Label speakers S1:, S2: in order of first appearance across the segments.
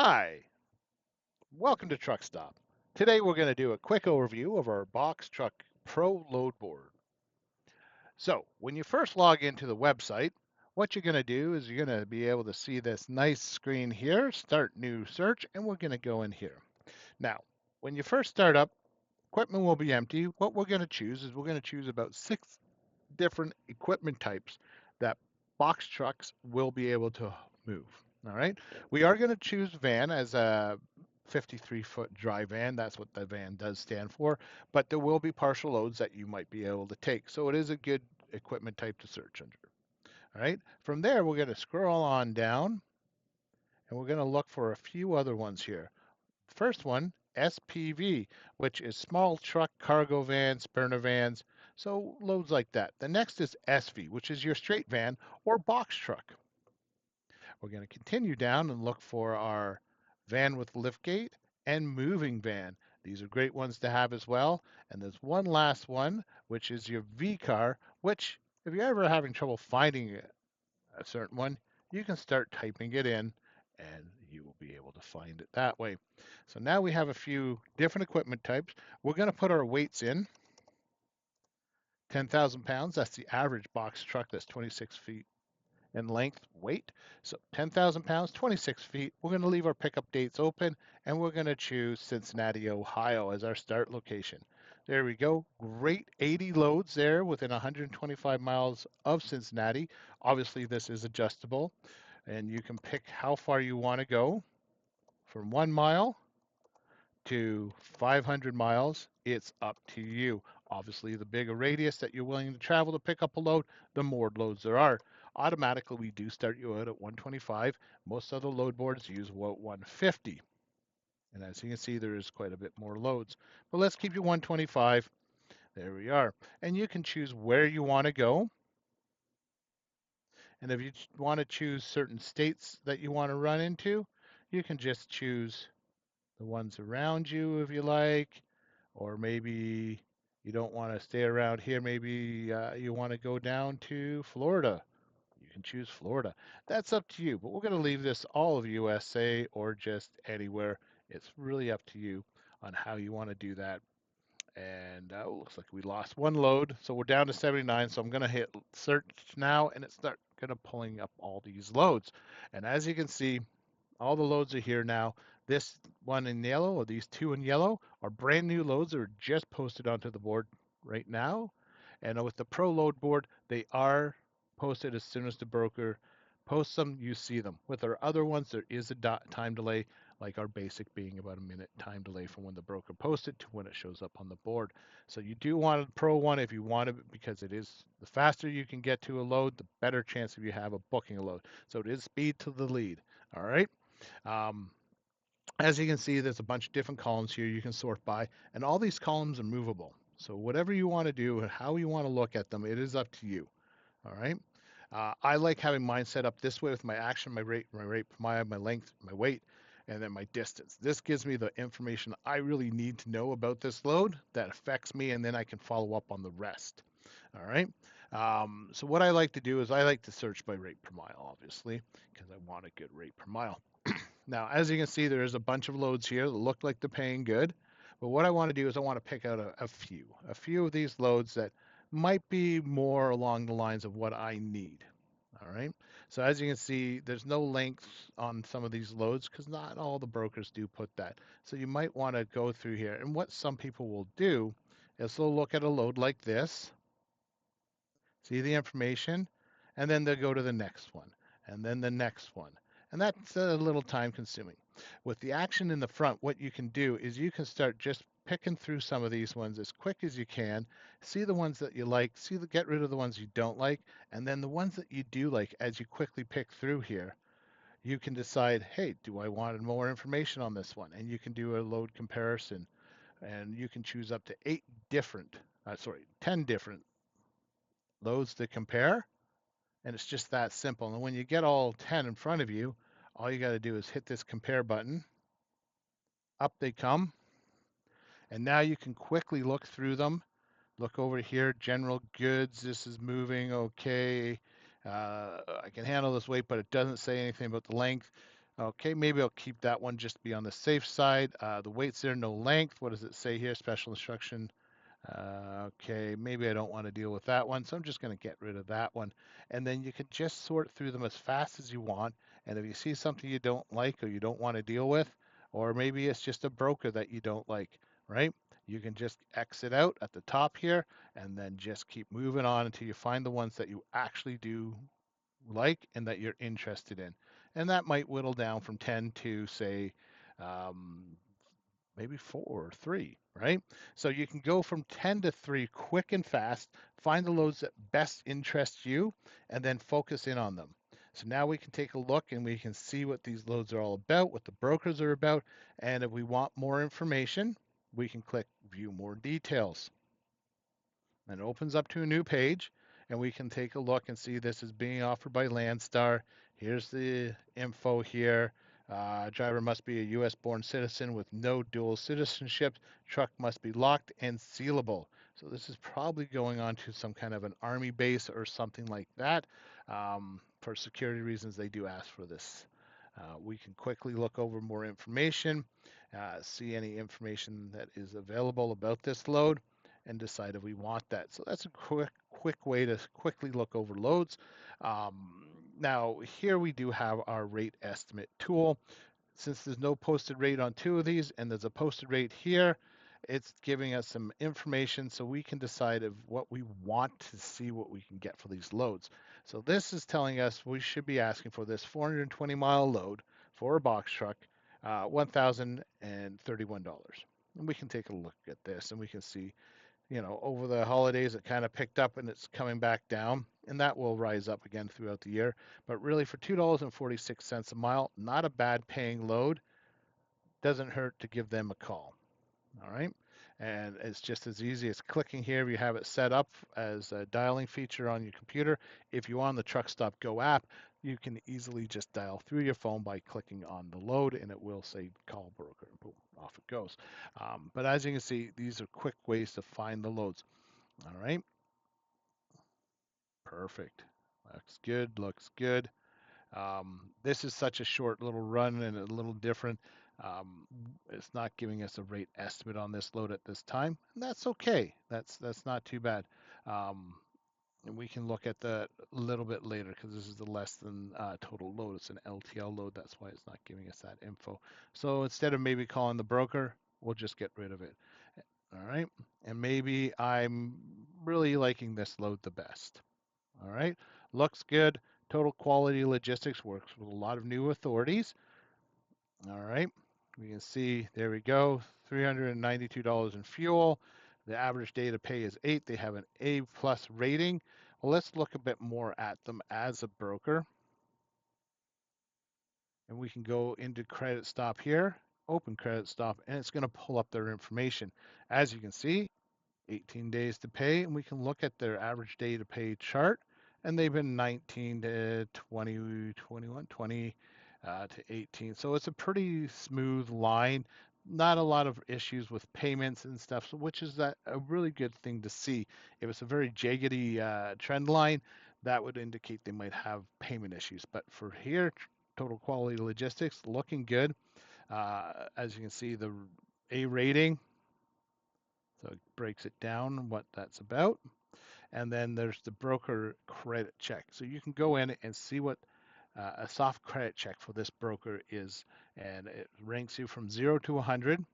S1: Hi, welcome to Truckstop. Today we're going to do a quick overview of our Box Truck Pro Load Board. So when you first log into the website, what you're going to do is you're going to be able to see this nice screen here, start new search, and we're going to go in here. Now, when you first start up, equipment will be empty. What we're going to choose is we're going to choose about 6 different equipment types that box trucks will be able to move. All right. We are going to choose van as a 53-foot dry van. That's what the van does stand for. But there will be partial loads that you might be able to take. So it is a good equipment type to search under. All right. From there, we're going to scroll on down and we're going to look for a few other ones here. First one, SPV, which is small truck, cargo vans, burner vans, so loads like that. The next is SV, which is your straight van or box truck. We're going to continue down and look for our van with liftgate and moving van. These are great ones to have as well. And there's one last one, which is your VCAR, which if you're ever having trouble finding a certain one, you can start typing it in and you will be able to find it that way. So now we have a few different equipment types. We're going to put our weights in. 10,000 pounds, that's the average box truck that's 26 feet in length weight. So 10,000 pounds, 26 feet. We're going to leave our pickup dates open and we're going to choose Cincinnati, Ohio as our start location. There we go. Great 80 loads there within 125 miles of Cincinnati. Obviously, this is adjustable and you can pick how far you want to go from 1 mile to 500 miles. It's up to you. Obviously, the bigger radius that you're willing to travel to pick up a load, the more loads there are. Automatically, we do start you out at 125. Most other load boards use 150. And as you can see, there is quite a bit more loads. But let's keep you 125. There we are. And you can choose where you want to go. And if you want to choose certain states that you want to run into, you can just choose the ones around you if you like, or maybe you don't want to stay around here. Maybe you want to go down to Florida. You can choose Florida. That's up to you, but we're going to leave this all of USA or just anywhere. It's really up to you on how you want to do that. And looks like we lost one load, so we're down to 79. So I'm going to hit search now, and it's start going to pulling up all these loads. And as you can see, all the loads are here now. This one in yellow, or these two in yellow, are brand new loads that are just posted onto the board right now. And with the Pro Load Board, they are posted as soon as the broker posts them, you see them. With our other ones, there is a time delay, like our basic being about a minute time delay from when the broker posts it to when it shows up on the board. So you do want a Pro one if you want it, because it is the faster you can get to a load, the better chance of you have of booking a load. So it is speed to the lead. All right. Um, as you can see, there's a bunch of different columns here you can sort by, and all these columns are movable. So whatever you want to do and how you want to look at them, it is up to you. All right. I like having mine set up this way with my action, my rate per mile, my length, my weight, and then my distance. This gives me the information I really need to know about this load that affects me, and then I can follow up on the rest. All right. So what I like to do is I like to search by rate per mile, obviously, because I want a good rate per mile. Now, as you can see, there's a bunch of loads here that look like they're paying good. But what I want to do is I want to pick out a few of these loads that might be more along the lines of what I need. All right. So as you can see, there's no length on some of these loads because not all the brokers do put that. So you might want to go through here. And what some people will do is they'll look at a load like this, see the information, and then they'll go to the next one, and then the next one. And that's a little time consuming. With the action in the front, what you can do is you can start just picking through some of these ones as quick as you can, see the ones that you like, get rid of the ones you don't like, and then the ones that you do like as you quickly pick through here, you can decide, hey, do I want more information on this one? And you can do a load comparison, and you can choose up to 10 different loads to compare, and it's just that simple. And when you get all 10 in front of you, all you got to do is hit this compare button. Up they come. And now you can quickly look through them. Look over here, general goods. This is moving okay. I can handle this weight, but it doesn't say anything about the length. Okay, maybe I'll keep that one just be on the safe side. The weight's there, no length. What does it say here? Special instruction. Okay, maybe I don't want to deal with that one, so I'm just going to get rid of that one. And then you can just sort through them as fast as you want. And if you see something you don't like or you don't want to deal with, or maybe it's just a broker that you don't like, right? You can just exit out at the top here and then just keep moving on until you find the ones that you actually do like and that you're interested in. And that might whittle down from 10 to, say, um, maybe 4 or 3, right? So you can go from 10 to 3 quick and fast, find the loads that best interest you, and then focus in on them. So now we can take a look and we can see what these loads are all about, what the brokers are about, and if we want more information, we can click view more details. And it opens up to a new page, and we can take a look and see this is being offered by Landstar. Here's the info here. Driver must be a U.S. born citizen with no dual citizenship. Truck must be locked and sealable. So this is probably going on to some kind of an army base or something like that. For security reasons, they do ask for this. We can quickly look over more information, see any information that is available about this load, and decide if we want that. So that's a quick way to quickly look over loads. Now here we do have our rate estimate tool. Since there's no posted rate on 2 of these and there's a posted rate here, it's giving us some information so we can decide if what we want to see what we can get for these loads. So this is telling us we should be asking for this 420-mile load for a box truck, $1,031. And we can take a look at this and we can see, over the holidays it kind of picked up and it's coming back down, and that will rise up again throughout the year. But really, for $2.46 a mile, not a bad paying load. Doesn't hurt to give them a call. All right. And it's just as easy as clicking here. If you have it set up as a dialing feature on your computer, if you're on the Truckstop Go app, you can easily just dial through your phone by clicking on the load, and it will say call broker, and boom, off it goes. But as you can see, these are quick ways to find the loads. All right, perfect. Looks good, looks good. This is such a short little run and a little different. It's not giving us a rate estimate on this load at this time, and that's okay. That's not too bad. Um, and we can look at that a little bit later because this is the less than total load. It's an LTL load. That's why it's not giving us that info. So instead of maybe calling the broker, we'll just get rid of it. All right. And maybe I'm really liking this load the best. All right. Looks good. Total Quality Logistics works with a lot of new authorities. All right. We can see, there we go, $392 in fuel. The average day to pay is 8. They have an A plus rating. Well, let's look a bit more at them as a broker. And we can go into Credit Stop here, open Credit Stop, and it's going to pull up their information. As you can see, 18 days to pay, and we can look at their average day to pay chart, and they've been 19 to 20, 21, 20 to 18. So it's a pretty smooth line. Not a lot of issues with payments and stuff, so which is a really good thing to see. If it's a very jaggedy trend line, that would indicate they might have payment issues. But for here, Total Quality Logistics, looking good. As you can see, the A rating, so it breaks it down what that's about. And then there's the broker credit check. So you can go in and see what a soft credit check for this broker is. And it ranks you from 0 to 100,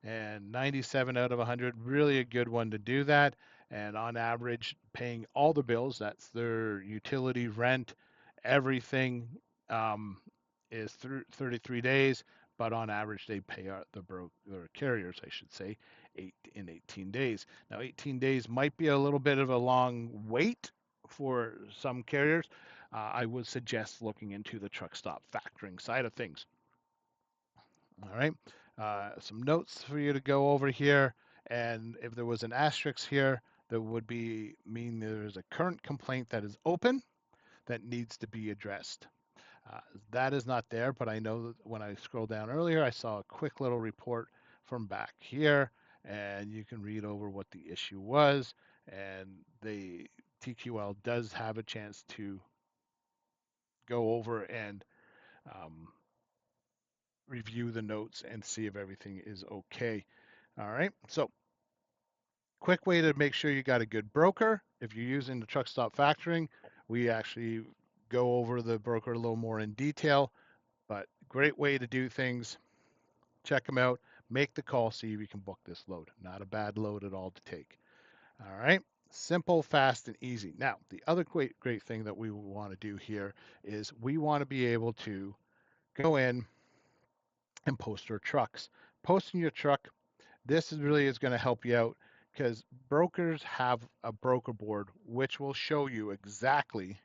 S1: and 97 out of 100, really a good one to do that. And on average, paying all the bills, that's their utility, rent, everything, um, is through 33 days. But on average, they pay their carriers, I should say, 18 days. Now, 18 days might be a little bit of a long wait for some carriers. I would suggest looking into the truck stop factoring side of things. All right. Some notes for you to go over here. And if there was an asterisk here, that would mean there's a current complaint that is open that needs to be addressed. That is not there, but I know that when I scrolled down earlier, I saw a quick little report from back here, and you can read over what the issue was. And the TQL does have a chance to go over and um, review the notes and see if everything is okay. All right. So quick way to make sure you got a good broker. If you're using the Truckstop Factoring, we actually go over the broker a little more in detail, but great way to do things. Check them out. Make the call, see if you can book this load. Not a bad load at all to take. All right. Simple, fast, and easy. Now, the other great thing that we want to do here is we want to be able to go in and post our trucks. Posting your truck, this is really is going to help you out because brokers have a broker board which will show you exactly,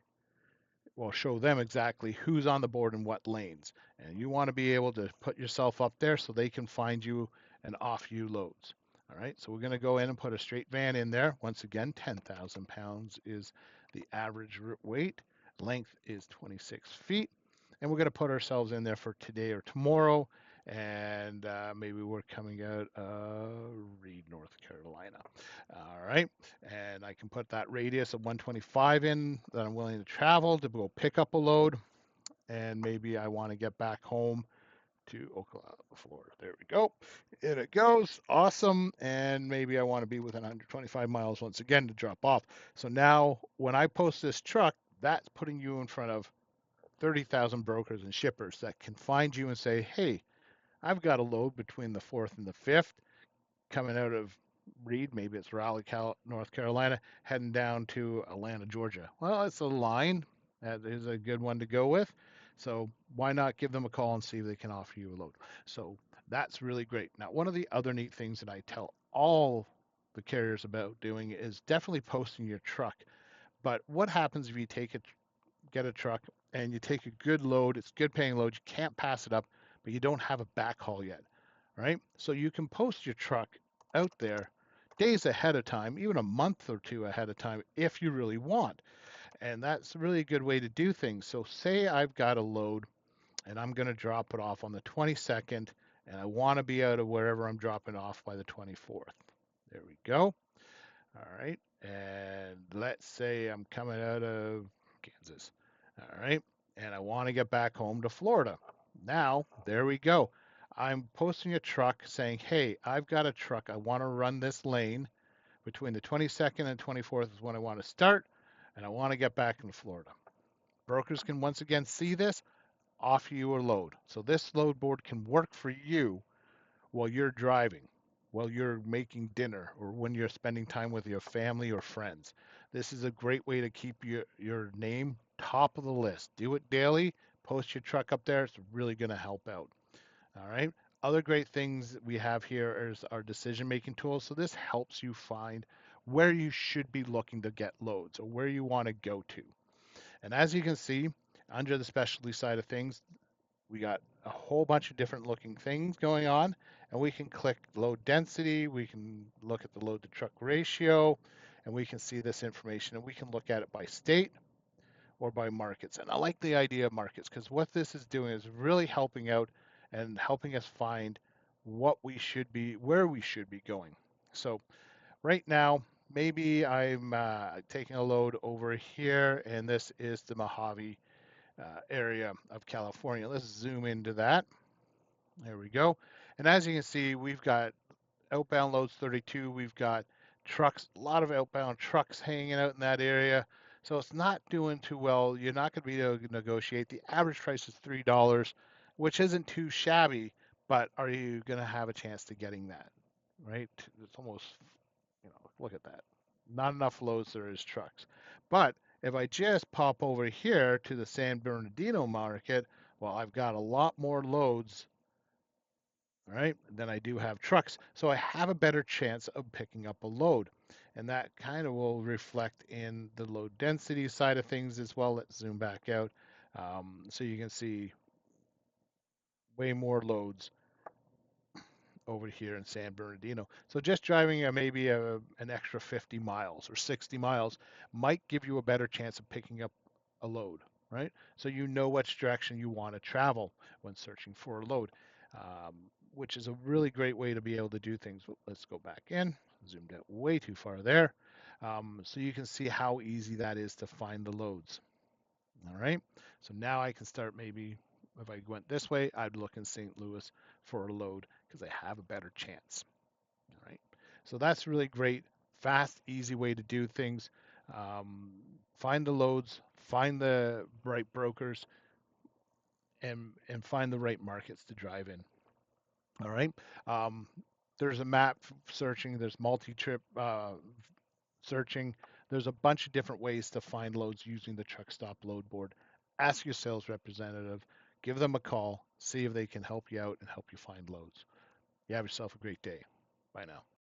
S1: will show them exactly who's on the board and what lanes. And you want to be able to put yourself up there so they can find you and off you loads. All right, so we're going to go in and put a straight van in there. Once again, 10,000 pounds is the average weight. Length is 26 feet. And we're going to put ourselves in there for today or tomorrow. And maybe we're coming out Reed, North Carolina. All right. And I can put that radius of 125 in that I'm willing to travel to go pick up a load. And maybe I want to get back home to Oklahoma, Florida. There we go. In it goes. Awesome. And maybe I want to be within 125 miles once again to drop off. So now when I post this truck, that's putting you in front of 30,000 brokers and shippers that can find you and say, hey, I've got a load between the 4th and the 5th coming out of Reed, maybe it's Raleigh, North Carolina, heading down to Atlanta, Georgia. Well, it's a line. That is a good one to go with. So why not give them a call and see if they can offer you a load? So that's really great. Now, one of the other neat things that I tell all the carriers about doing is definitely posting your truck. But what happens if you get a truck and you take a good load, it's a good paying load, you can't pass it up, but you don't have a backhaul yet, right? So you can post your truck out there days ahead of time, even a month or two ahead of time if you really want. And that's really a good way to do things. So say I've got a load and I'm going to drop it off on the 22nd and I want to be out of wherever I'm dropping off by the 24th. There we go. All right. And let's say I'm coming out of Kansas. All right. And I want to get back home to Florida. Now, there we go. I'm posting a truck saying, hey, I've got a truck. I want to run this lane between the 22nd and 24th is when I want to start, and I want to get back in Florida. Brokers can once again see this, offer you a load. So this load board can work for you while you're driving, while you're making dinner, or when you're spending time with your family or friends. This is a great way to keep your name top of the list. Do it daily, post your truck up there. It's really going to help out. All right. Other great things we have here is our decision making tools. So this helps you find where you should be looking to get loads or where you want to go to. And as you can see, under the specialty side of things, we got a whole bunch of different looking things going on, and we can click load density, we can look at the load to truck ratio, and we can see this information, and we can look at it by state or by markets. And I like the idea of markets because what this is doing is really helping out and helping us find what we should be, where we should be going. So right now, maybe I'm taking a load over here, and this is the Mojave area of California. Let's zoom into that. There we go. And as you can see, we've got outbound loads 32. We've got trucks, a lot of outbound trucks hanging out in that area. So it's not doing too well. You're not going to be able to negotiate. The average price is $3, which isn't too shabby, but are you going to have a chance to getting that, right? It's almost, look at that. Not enough loads there is trucks. But if I just pop over here to the San Bernardino market, well, I've got a lot more loads, all right, than I do have trucks. So I have a better chance of picking up a load. And that kind of will reflect in the load density side of things as well. Let's zoom back out. So you can see way more loads over here in San Bernardino. So just driving maybe an extra 50 miles or 60 miles might give you a better chance of picking up a load, right? So you know which direction you want to travel when searching for a load, which is a really great way to be able to do things. Let's go back in, zoomed out way too far there. So you can see how easy that is to find the loads. All right, so now I can start maybe If I went this way, I'd look in St. Louis for a load because I have a better chance. All right. So that's really great, fast, easy way to do things. Um, find the loads, find the right brokers, and find the right markets to drive in. All right. Um, there's a map searching. There's multi-trip searching. There's a bunch of different ways to find loads using the Truckstop Load Board. Ask your sales representative. Give them a call. See if they can help you out and help you find loads. You have yourself a great day. Bye now.